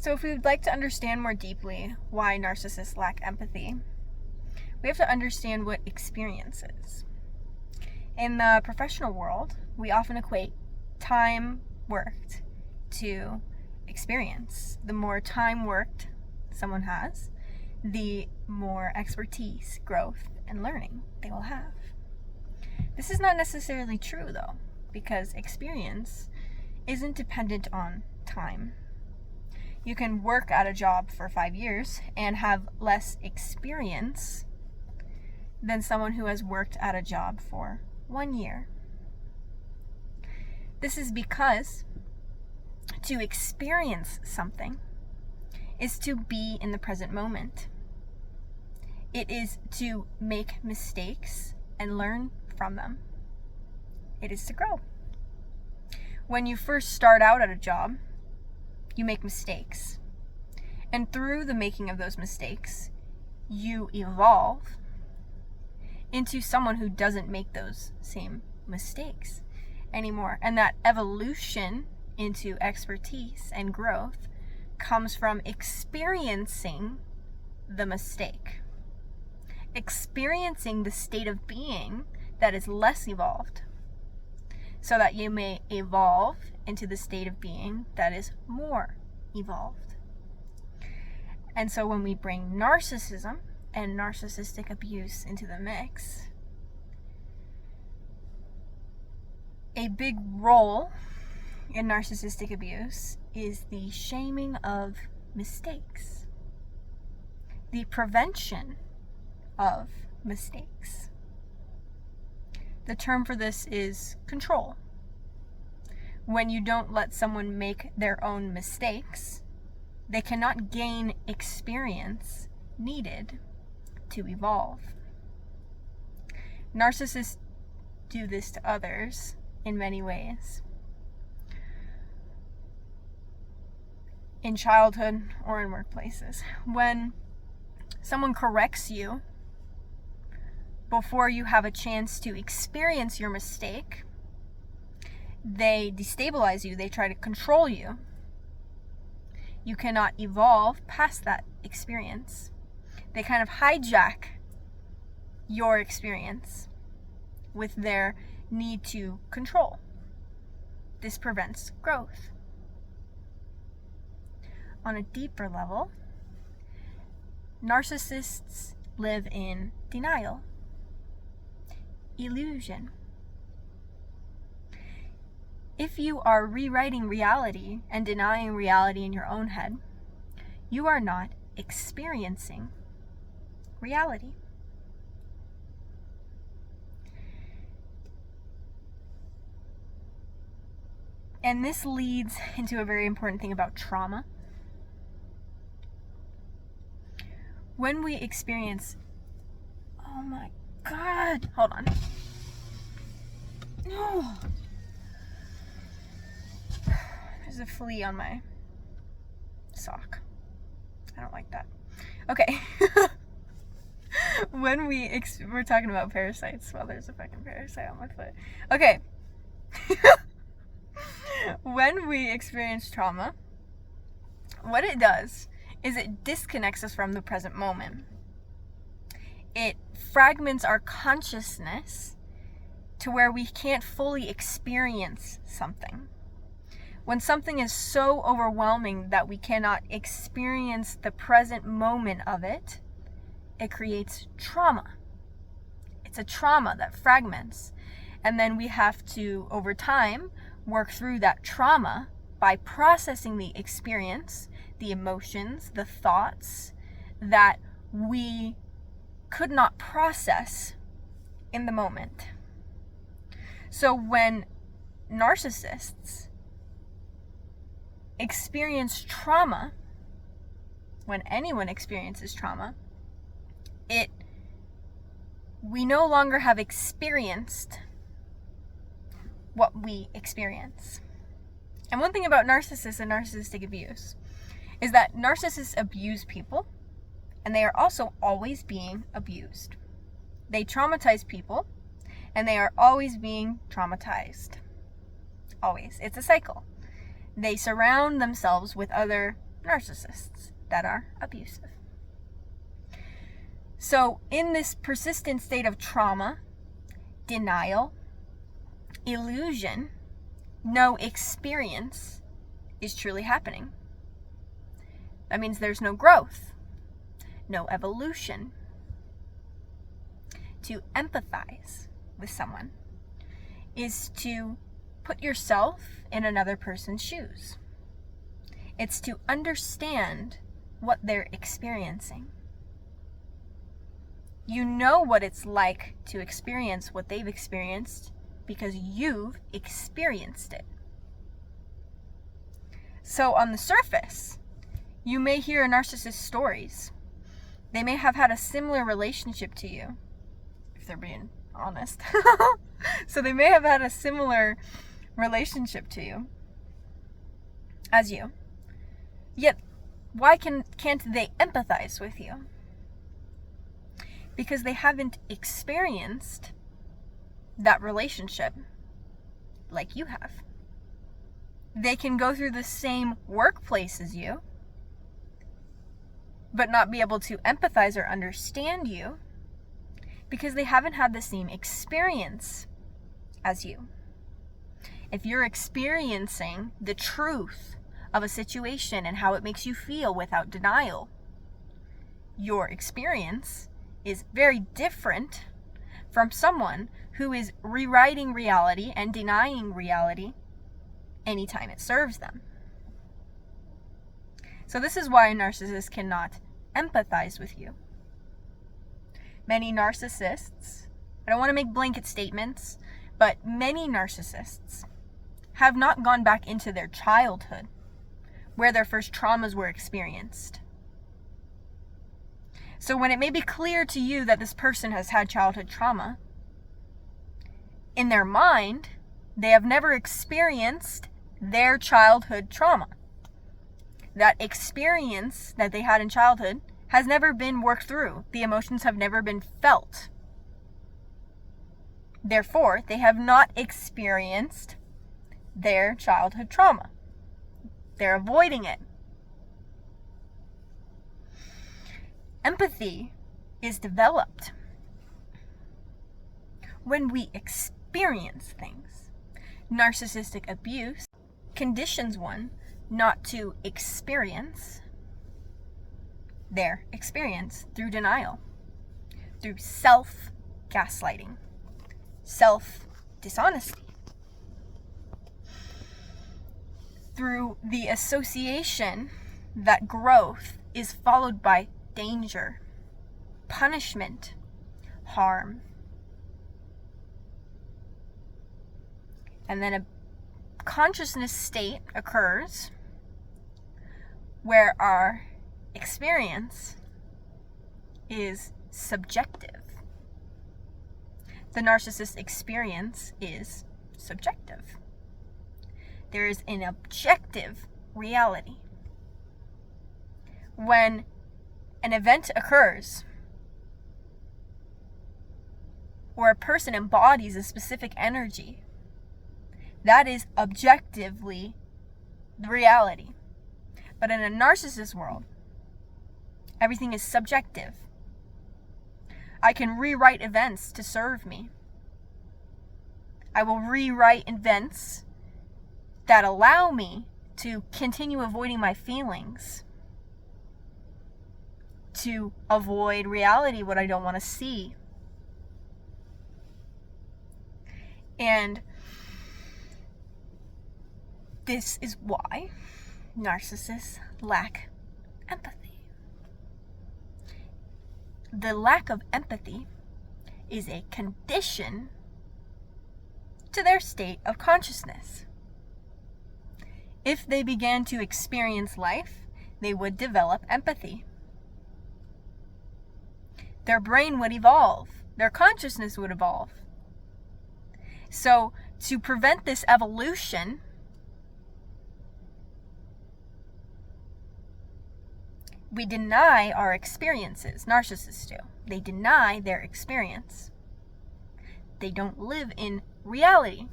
So if we would like to understand more deeply why narcissists lack empathy, we have to understand what experience is. In the professional world, we often equate time worked to experience. The more time worked someone has, the more expertise, growth, and learning they will have. This is not necessarily true, though, because experience isn't dependent on time. You can work at a job for 5 years and have less experience than someone who has worked at a job for 1 year. This is because to experience something is to be in the present moment. It is to make mistakes and learn from them. It is to grow. When you first start out at a job, you make mistakes. And through the making of those mistakes, you evolve into someone who doesn't make those same mistakes anymore. And that evolution into expertise and growth comes from experiencing the mistake. Experiencing the state of being that is less evolved, so that you may evolve into the state of being that is more evolved. And so when we bring narcissism and narcissistic abuse into the mix, a big role in narcissistic abuse is the shaming of mistakes, the prevention of mistakes. The term for this is control. When you don't let someone make their own mistakes, they cannot gain experience needed to evolve. Narcissists do this to others in many ways. In childhood or in workplaces. When someone corrects you before you have a chance to experience your mistake, they destabilize you, they try to control you. You cannot evolve past that experience. They kind of hijack your experience with their need to control. This prevents growth. On a deeper level, narcissists live in denial, illusion. If you are rewriting reality and denying reality in your own head, you are not experiencing reality. And this leads into a very important thing about trauma. When we experience, oh my God, hold on. No. There's a flea on my sock. I don't like that. Okay. When we're talking about parasites. Well, there's a fucking parasite on my foot. Okay. When we experience trauma, what it does is it disconnects us from the present moment. It fragments our consciousness to where we can't fully experience something. When something is so overwhelming that we cannot experience the present moment of it, it creates trauma. It's a trauma that fragments. And then we have to, over time, work through that trauma by processing the experience, the emotions, the thoughts that we could not process in the moment. So when narcissists experience trauma, when anyone experiences trauma, we no longer have experienced what we experience. And one thing about narcissists and narcissistic abuse is that narcissists abuse people, and they are also always being abused. They traumatize people, and they are always being traumatized. Always. It's a cycle. They surround themselves with other narcissists that are abusive. So in this persistent state of trauma, denial, illusion, no experience is truly happening. That means there's no growth, no evolution. To empathize with someone is to put yourself in another person's shoes. It's to understand what they're experiencing. You know what it's like to experience what they've experienced because you've experienced it. So on the surface, you may hear narcissist stories. They may have had a similar relationship to you, if they're being honest. So they may have had a similar relationship to you as you. Yet, why can't they empathize with you? Because they haven't experienced that relationship like you have. They can go through the same workplace as you, but not be able to empathize or understand you because they haven't had the same experience as you. If you're experiencing the truth of a situation and how it makes you feel without denial, your experience is very different from someone who is rewriting reality and denying reality anytime it serves them. So this is why a narcissist cannot empathize with you. Many narcissists, I don't want to make blanket statements, but many narcissists have not gone back into their childhood where their first traumas were experienced. So when it may be clear to you that this person has had childhood trauma, in their mind, they have never experienced their childhood trauma. That experience that they had in childhood has never been worked through. The emotions have never been felt. Therefore, they have not experienced their childhood trauma. They're avoiding it. Empathy is developed when we experience things. Narcissistic abuse conditions one not to experience their experience through denial, through self-gaslighting, self-dishonesty, through the association that growth is followed by danger, punishment, harm. And then a consciousness state occurs where our experience is subjective. The narcissist experience is subjective. There is an objective reality. When an event occurs or a person embodies a specific energy, that is objectively the reality. But in a narcissist world, everything is subjective. I can rewrite events to serve me. I will rewrite events that allow me to continue avoiding my feelings, to avoid reality, what I don't want to see. And this is why narcissists lack empathy. The lack of empathy is a condition to their state of consciousness. If they began to experience life, they would develop empathy. Their brain would evolve. Their consciousness would evolve. So, to prevent this evolution, we deny our experiences. Narcissists do. They deny their experience. They don't live in reality.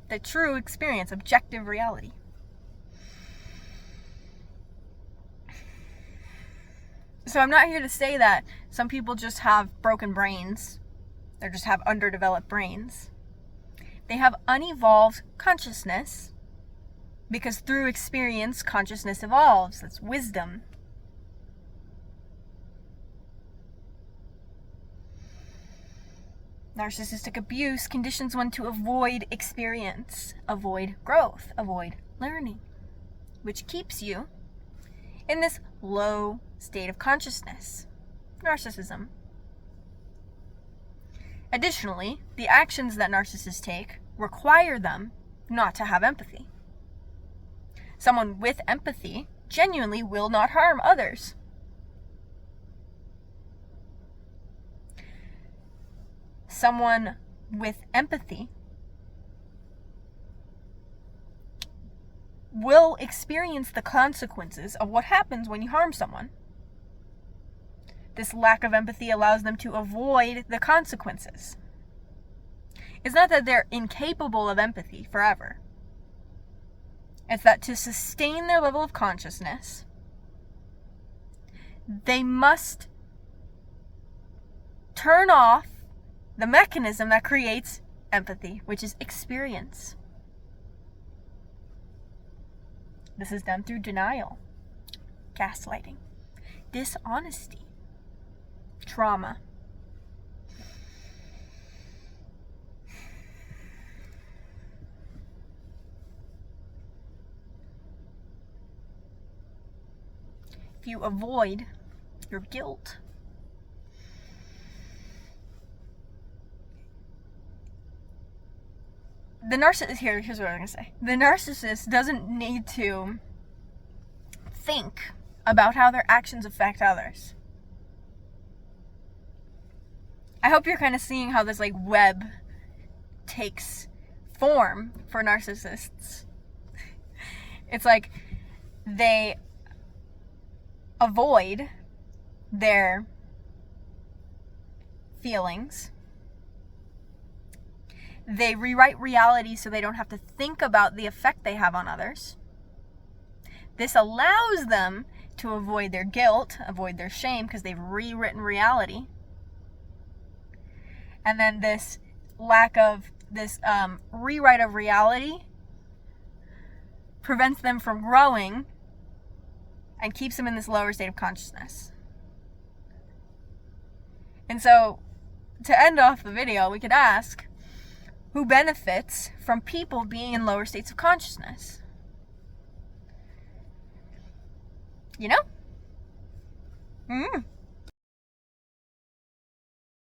The true experience, objective reality. So I'm not here to say that some people just have broken brains. They just have underdeveloped brains. They have unevolved consciousness because through experience, consciousness evolves. That's wisdom. Narcissistic abuse conditions one to avoid experience, avoid growth, avoid learning, which keeps you in this low state of consciousness, narcissism. Additionally, the actions that narcissists take require them not to have empathy. Someone with empathy genuinely will not harm others. Someone with empathy will experience the consequences of what happens when you harm someone. This lack of empathy allows them to avoid the consequences. It's not that they're incapable of empathy forever. It's that to sustain their level of consciousness, they must turn off the mechanism that creates empathy, which is experience. This is done through denial, gaslighting, dishonesty, trauma. If you avoid your guilt, the narcissist, here's what I'm going to say. The narcissist doesn't need to think about how their actions affect others. I hope you're kind of seeing how this like web takes form for narcissists. It's like they avoid their feelings. They rewrite reality so they don't have to think about the effect they have on others. This allows them to avoid their guilt, avoid their shame, because they've rewritten reality. And then this lack of this rewrite of reality prevents them from growing and keeps them in this lower state of consciousness. And so, to end off the video, we could ask, who benefits from people being in lower states of consciousness? You know?